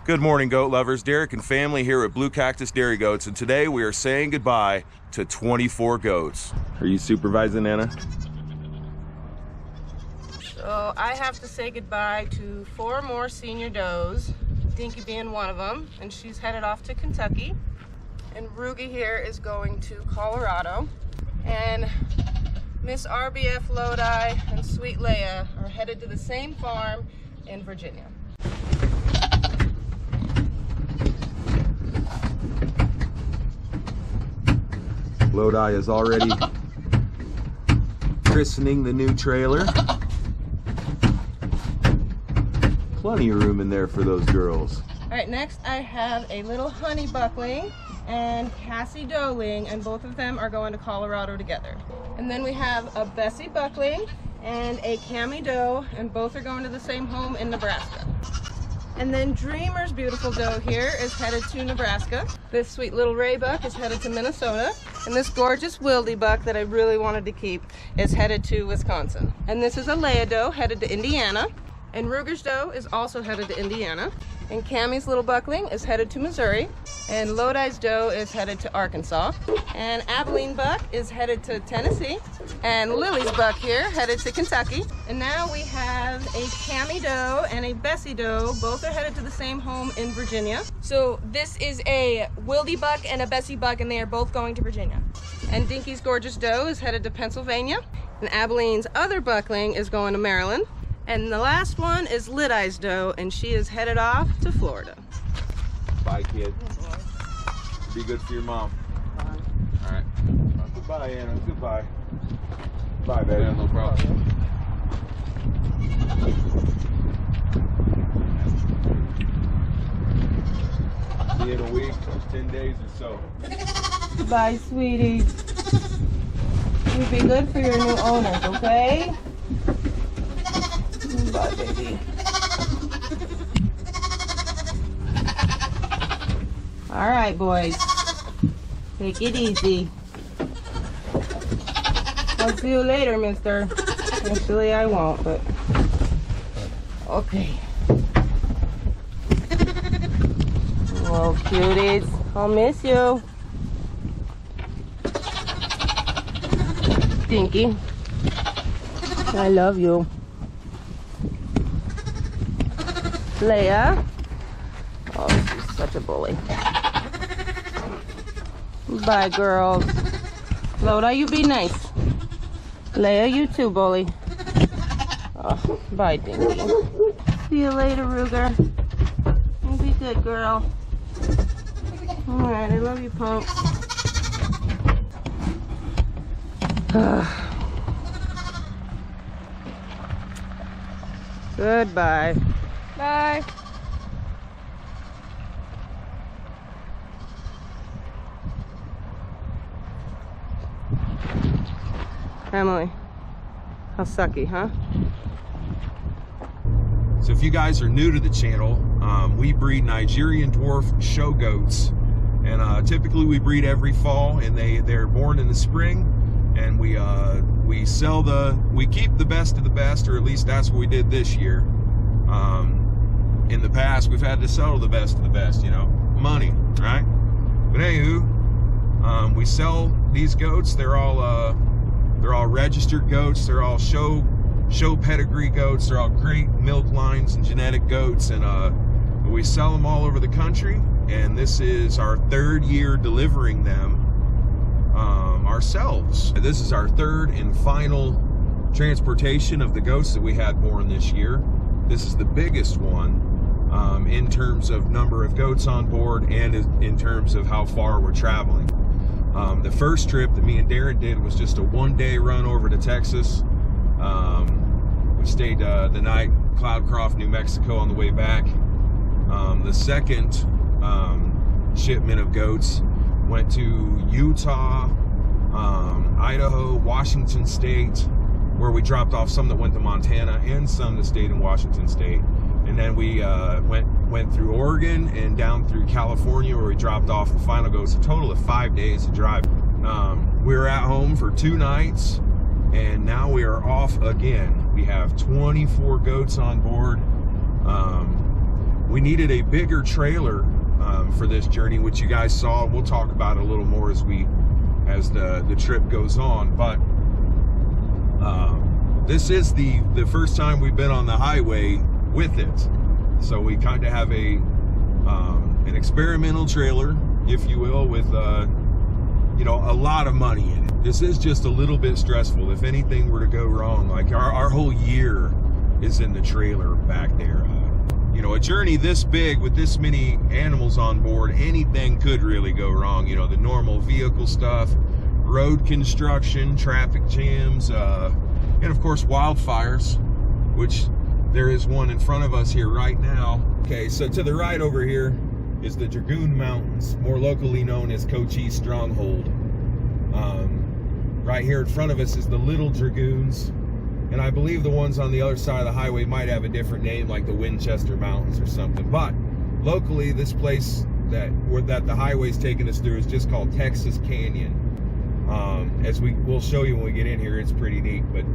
Good morning, goat lovers. Derek and family here at Blue Cactus Dairy Goats, and today we are saying goodbye to 24 goats. Are you supervising, Anna? So I have to say goodbye to 4 more senior does, Dinky being one of them, and she's headed off to Kentucky. And Rugi here is going to Colorado. And Miss RBF Lodi and Sweet Leia are headed to the same farm in Virginia. Lodi is already christening the new trailer. Plenty of room in there for those girls. All right, next I have a little honey buckling and Cassie doeling, and both of them are going to Colorado together. And then we have a Bessie buckling and a Cami doe, and both are going to the same home in Nebraska. And then Dreamer's beautiful doe here is headed to Nebraska. This sweet little Ray buck is headed to Minnesota. And this gorgeous Wildy buck that I really wanted to keep is headed to Wisconsin. And this is a Leia doe headed to Indiana. And Ruger's doe is also headed to Indiana. And Cammie's little buckling is headed to Missouri. And Lodi's doe is headed to Arkansas. And Abilene buck is headed to Tennessee. And Lily's buck here headed to Kentucky. And now we have a Cammie doe and a Bessie doe. Both are headed to the same home in Virginia. So this is a Wildy buck and a Bessie buck, and they are both going to Virginia. And Dinky's gorgeous doe is headed to Pennsylvania. And Abilene's other buckling is going to Maryland. And the last one is Lit Eyes doe, and she is headed off to Florida. Bye, kid. Be good for your mom. Bye. All right. Goodbye, Anna. Goodbye. Bye, baby. Yeah, no problem. See you in a week, 10 days or so. Bye, sweetie. You be good for your new owners, okay? Bye, baby. All right, boys. Take it easy. I'll see you later, mister. Actually, I won't, but... Okay. Well, cuties, I'll miss you. Dinky, I love you. Leia. Oh, she's such a bully. Bye, girls. Loda, you be nice. Leia, you too, bully. Oh, bye, Dinky. See you later, Ruger. You be good, girl. Alright, I love you, Punk. Goodbye. Bye. Emily, how sucky, huh? So if you guys are new to the channel, we breed Nigerian dwarf show goats, and typically we breed every fall, and they're born in the spring, and we keep the best of the best, or at least that's what we did this year. In the past, we've had to sell the best of the best, you know, money, right? But anywho, we sell these goats. They're all registered goats. They're all show pedigree goats. They're all great milk lines and genetic goats, and we sell them all over the country. And this is our 3rd year delivering them ourselves. This is our 3rd and final transportation of the goats that we had born this year. This is the biggest one in terms of number of goats on board and in terms of how far we're traveling. The first trip that me and Daren did was just a 1-day run over to Texas. We stayed the night in Cloudcroft, New Mexico on the way back. The second shipment of goats went to Utah, Idaho, Washington State, where we dropped off some that went to Montana and some that stayed in Washington State. And then we went through Oregon and down through California, where we dropped off the final goats. A total of 5 days of driving. We were at home for 2 nights, and now we are off again. We have 24 goats on board. we needed a bigger trailer for this journey, which you guys saw. We'll talk about it a little more as the trip goes on. But this is the first time we've been on the highway with it, so we kind of have an experimental trailer, if you will, with you know, a lot of money in it. This is just a little bit stressful. If anything were to go wrong, like our whole year is in the trailer back there. You know, a journey this big with this many animals on board, anything could really go wrong. You know, the normal vehicle stuff, road construction, traffic jams, and of course wildfires, which there is one in front of us here right now. Okay, so to the right over here is the Dragoon Mountains, more locally known as Cochise Stronghold. Right here in front of us is the Little Dragoons, and I believe the ones on the other side of the highway might have a different name, like the Winchester Mountains or something. But locally, this place that the highway's taking us through is just called Texas Canyon. As we'll show you when we get in here, it's pretty neat. But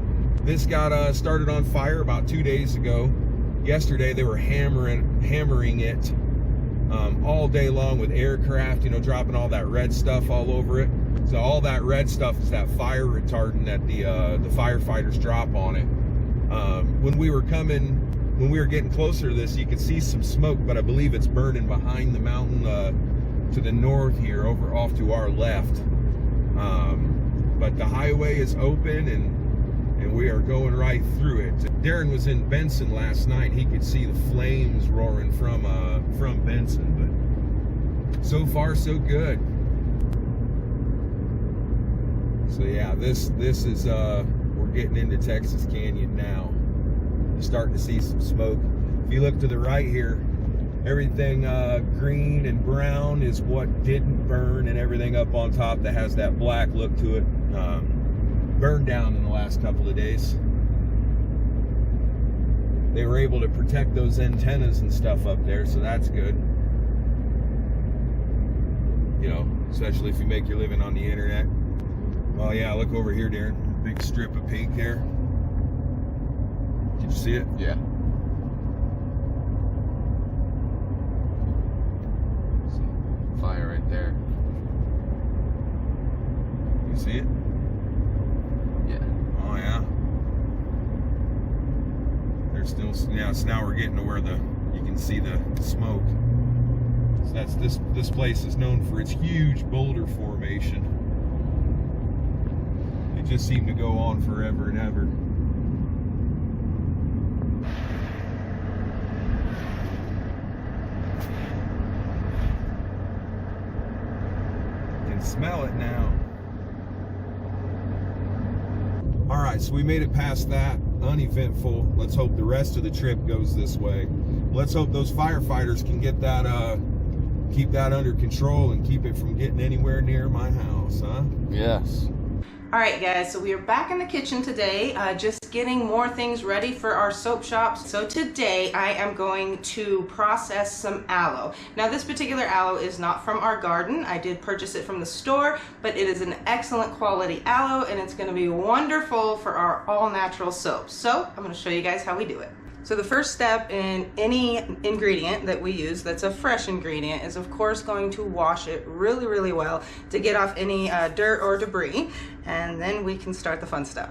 this got started on fire about 2 days ago. Yesterday they were hammering it all day long with aircraft, you know, dropping all that red stuff all over it. So all that red stuff is that fire retardant that the firefighters drop on it. When we were getting closer to this, you could see some smoke, but I believe it's burning behind the mountain to the north here, over off to our left. But the highway is open, and we are going right through it. Daren was in Benson last night. He could see the flames roaring from Benson, but so far so good. So yeah, this is we're getting into Texas Canyon now. You're starting to see some smoke. If you look to the right here, everything green and brown is what didn't burn, and everything up on top that has that black look to it burned down in the last couple of days. They were able to protect those antennas and stuff up there, so that's good. You know, especially if you make your living on the internet. Oh yeah, look over here, Daren. Big strip of pink there. Did you see it? Yeah. Fire right there. You see it? Yeah. Oh yeah. There's still, yeah, so now we're getting to where you can see the smoke. So that's this place is known for its huge boulder formation. It just seemed to go on forever and ever. You can smell it now. All right, so we made it past that, uneventful. Let's hope the rest of the trip goes this way. Let's hope those firefighters can get that, keep that under control and keep it from getting anywhere near my house, huh? Yes. All right, guys, so we are back in the kitchen today, just getting more things ready for our soap shops. So today I am going to process some aloe. Now this particular aloe is not from our garden. I did purchase it from the store, but it is an excellent quality aloe, and it's gonna be wonderful for our all-natural soaps. So I'm gonna show you guys how we do it. So the first step in any ingredient that we use that's a fresh ingredient is of course going to wash it really, really well to get off any dirt or debris, and then we can start the fun stuff.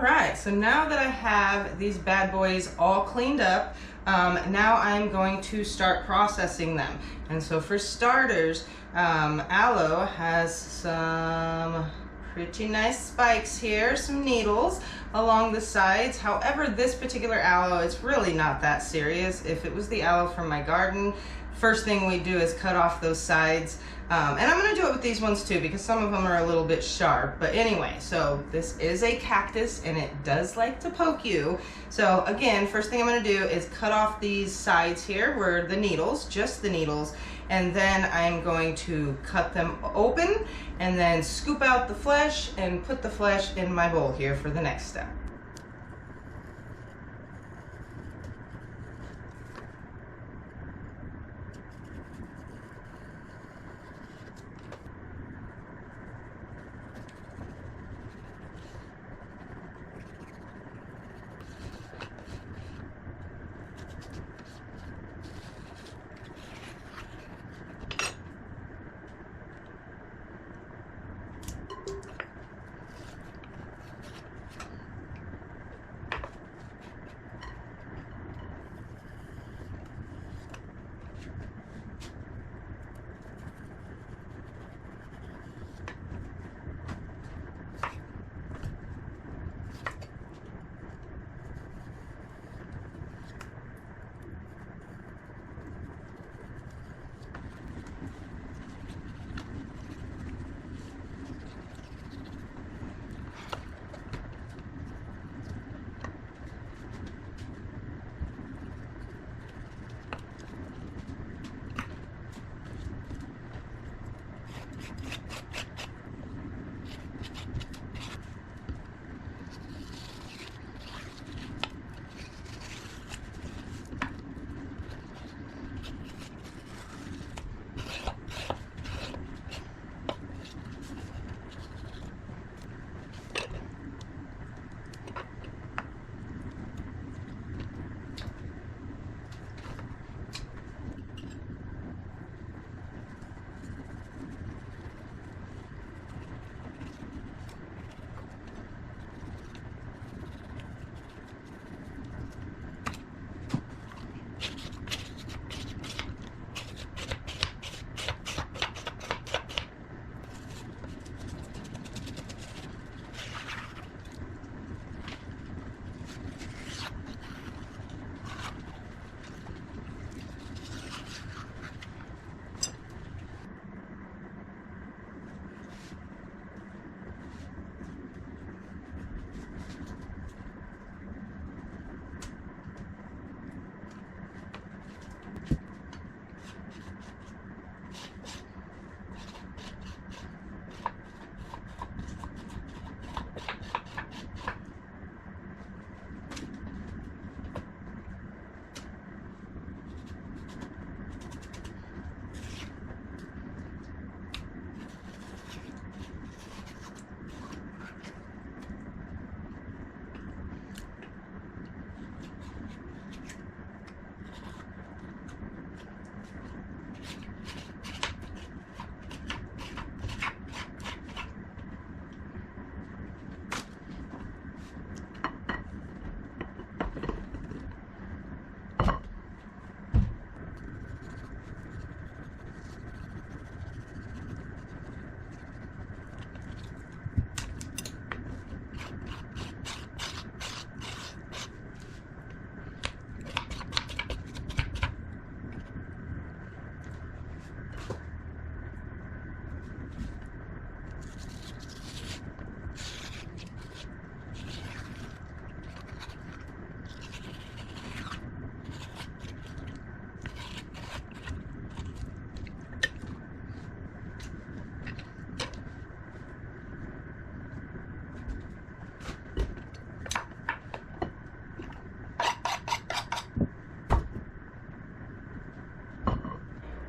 right, so now that I have these bad boys all cleaned up, now I'm going to start processing them. And so for starters, aloe has some pretty nice spikes here, some needles along the sides. However, this particular aloe is really not that serious. If it was the aloe from my garden, first thing we do is cut off those sides. And I'm gonna do it with these ones too, because some of them are a little bit sharp. But anyway, so this is a cactus and it does like to poke you. So again, first thing I'm gonna do is cut off these sides here where the needles, just the needles, and then I'm going to cut them open and then scoop out the flesh and put the flesh in my bowl here for the next step.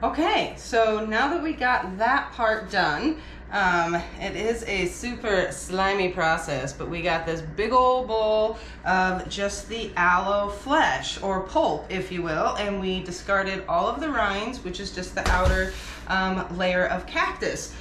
Okay, so now that we got that part done, it is a super slimy process, but we got this big old bowl of just the aloe flesh, or pulp, if you will, and we discarded all of the rinds, which is just the outer layer of cactus.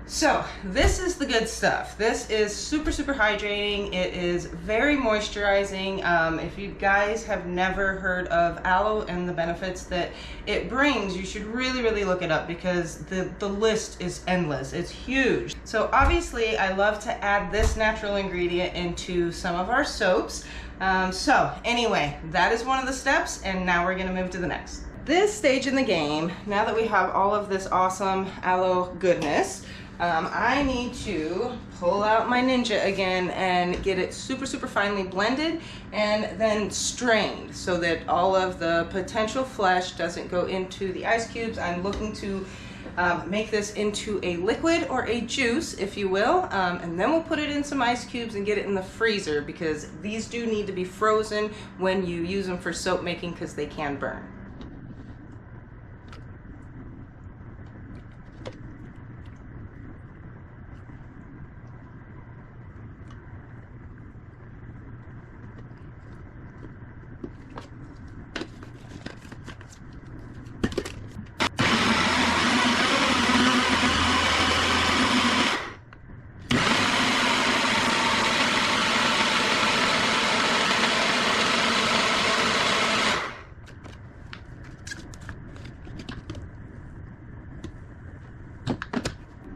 So this is the good stuff. This is super, super hydrating. It is very moisturizing. If you guys have never heard of aloe and the benefits that it brings, you should really, really look it up because the list is endless. It's huge. So obviously I love to add this natural ingredient into some of our soaps. So anyway, that is one of the steps, and now we're gonna move to the next. This stage in the game, now that we have all of this awesome aloe goodness, I need to pull out my Ninja again and get it super, super finely blended and then strained so that all of the potential flesh doesn't go into the ice cubes. I'm looking to make this into a liquid or a juice, if you will, and then we'll put it in some ice cubes and get it in the freezer because these do need to be frozen when you use them for soap making because they can burn.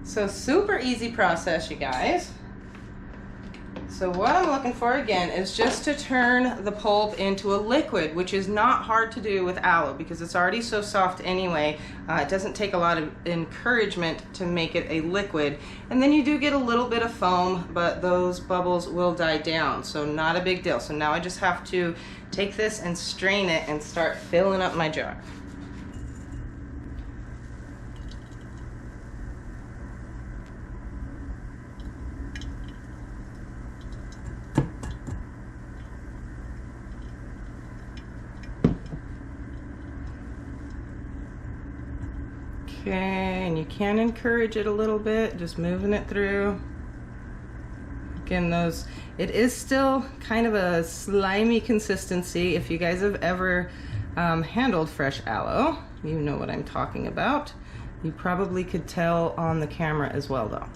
So super easy process, you guys. So what I'm looking for again is just to turn the pulp into a liquid, which is not hard to do with aloe because it's already so soft anyway. It doesn't take a lot of encouragement to make it a liquid. And then you do get a little bit of foam, but those bubbles will die down, so not a big deal. So now I just have to take this and strain it and start filling up my jar. Okay, and you can encourage it a little bit, just moving it through. Again, it is still kind of a slimy consistency. If you guys have ever handled fresh aloe, you know what I'm talking about. You probably could tell on the camera as well though.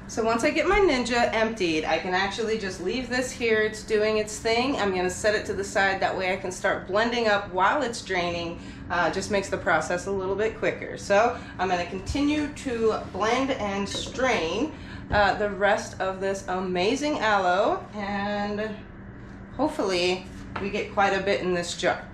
So once I get my Ninja emptied, I can actually just leave this here. It's doing its thing. I'm gonna set it to the side. That way I can start blending up while it's draining. Just makes the process a little bit quicker. So I'm gonna continue to blend and strain the rest of this amazing aloe, and hopefully we get quite a bit in this jar.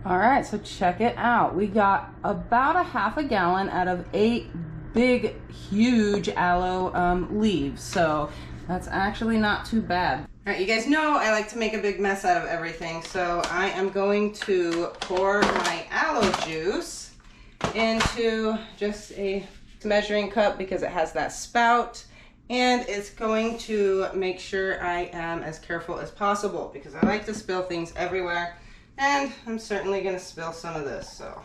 All right, so check it out. We got about a half a gallon out of 8 big, huge aloe leaves. So that's actually not too bad. All right, you guys know I like to make a big mess out of everything. So I am going to pour my aloe juice into just a measuring cup because it has that spout. And it's going to make sure I am as careful as possible because I like to spill things everywhere. And I'm certainly going to spill some of this, so.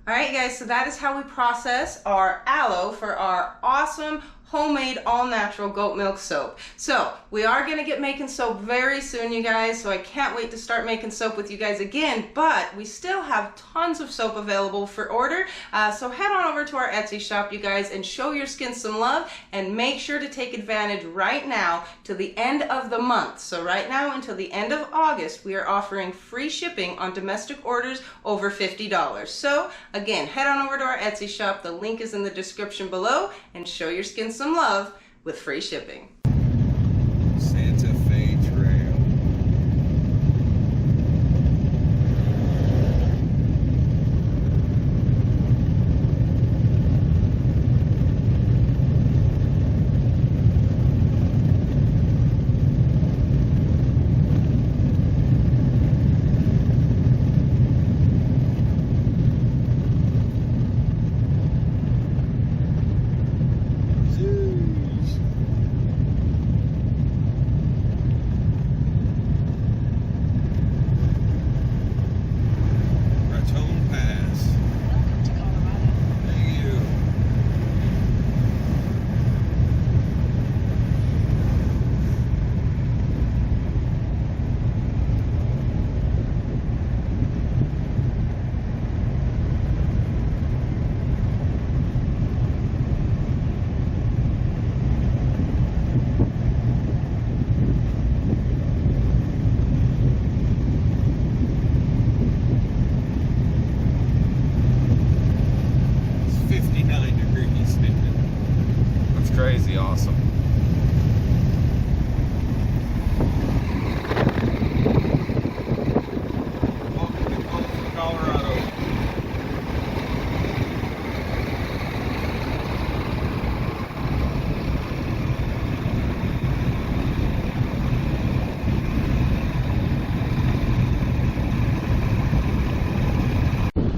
All right, guys, so that is how we process our aloe for our awesome homemade all-natural goat milk soap. So we are gonna get making soap very soon, you guys, so I can't wait to start making soap with you guys again, but we still have tons of soap available for order. So head on over to our Etsy shop, you guys, and show your skin some love, and make sure to take advantage right now to the end of the month. So right now until the end of August, we are offering free shipping on domestic orders over $50. So again, head on over to our Etsy shop. The link is in the description below, and show your skin some love with free shipping. Santa Fe Trail. Crazy awesome. Welcome to Benson, Colorado.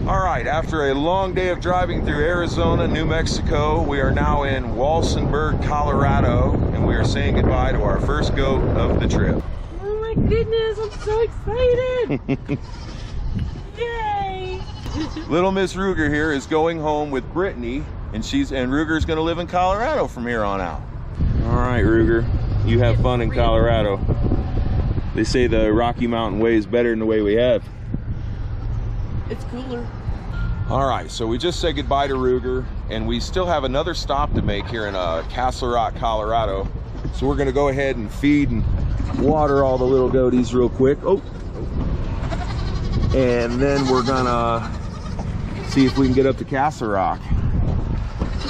All right, after a long day of driving through Arizona, New Mexico, we are now in Walsenburg, Colorado, and we are saying goodbye to our first goat of the trip. Oh my goodness, I'm so excited! Yay! Little Miss Ruger here is going home with Brittany, and Ruger's gonna live in Colorado from here on out. All right, Ruger, you have fun in Colorado. They say the Rocky Mountain way is better than the way we have. It's cooler. All right, so we just said goodbye to Ruger, and we still have another stop to make here in Castle Rock, Colorado. So we're gonna go ahead and feed and water all the little goaties real quick. Oh, and then we're gonna see if we can get up to Castle Rock.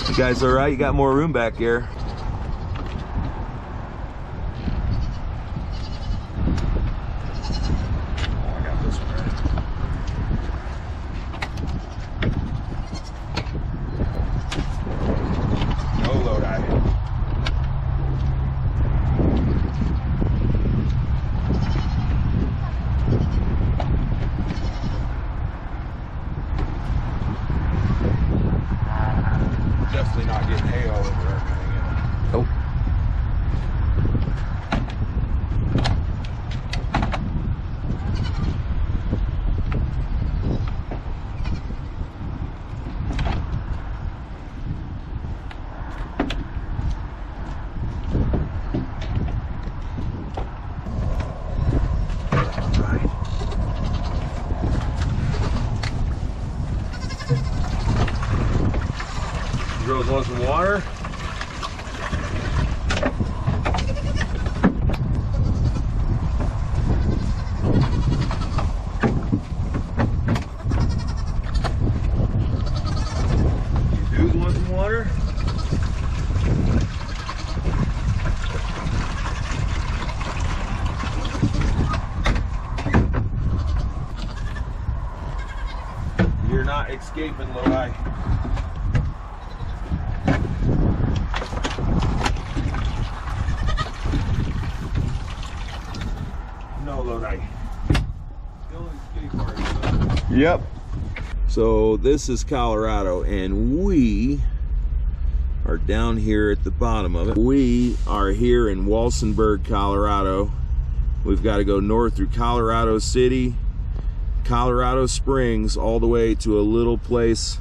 You guys all right? You got more room back here. I got this one Want some water? You dudes want some water? You're not escaping, Lodi. No, Lodi. Still escape artist. Yep. So this is Colorado, and we are down here at the bottom of it. We are here in Walsenburg, Colorado. We've got to go north through Colorado City, Colorado Springs, all the way to a little place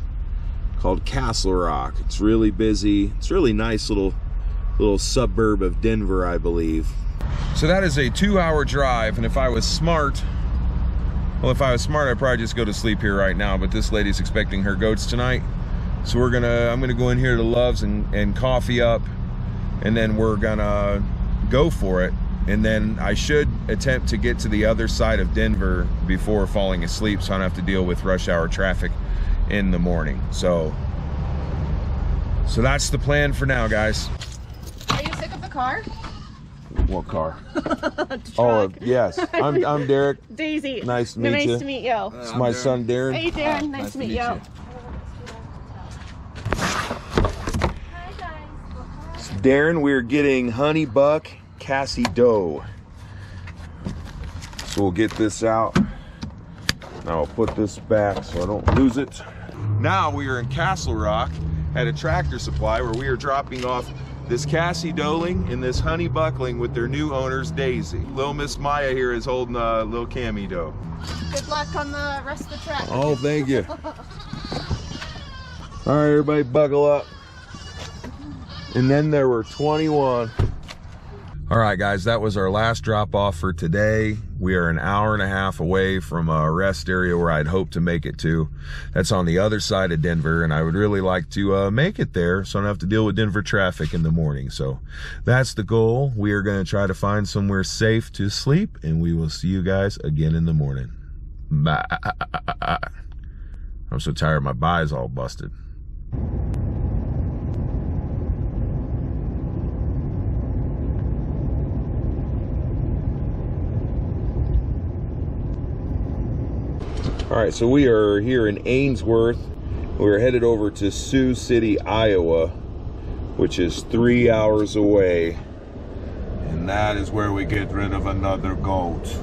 called Castle Rock. It's really busy. It's a really nice little suburb of Denver, I believe. So that is a 2-hour drive, and if I was smart, I'd probably just go to sleep here right now, but this lady's expecting her goats tonight. So I'm gonna go in here to Love's and coffee up, and then we're gonna go for it. And then I should attempt to get to the other side of Denver before falling asleep, so I don't have to deal with rush hour traffic in the morning. So that's the plan for now, guys. Are you sick of the car? What car? Oh, yes. I'm Derek. Daisy. Nice to meet you. Nice to meet you. It's my son Daren. Hey, Daren. Nice to meet you. So Daren, we're getting honey buck Cassie doe. So we'll get this out. Now I'll put this back so I don't lose it. Now we are in Castle Rock at a Tractor Supply where we are dropping off this Cassie doeling and this honey buckling with their new owners, Daisy. Little Miss Maya here is holding a little cami doe. Good luck on the rest of the track. Oh, thank you. All right, everybody buckle up. And then there were 21. All right, guys, that was our last drop off for today. We are an hour and a half away from a rest area where I'd hoped to make it to. That's on the other side of Denver, and I would really like to make it there so I don't have to deal with Denver traffic in the morning. So that's the goal. We are going to try to find somewhere safe to sleep, and we will see you guys again in the morning. Bye. I'm so tired, my eye's all busted. All right, so we are here in Ainsworth. We're headed over to Sioux City, Iowa, which is 3 hours away. And that is where we get rid of another goat.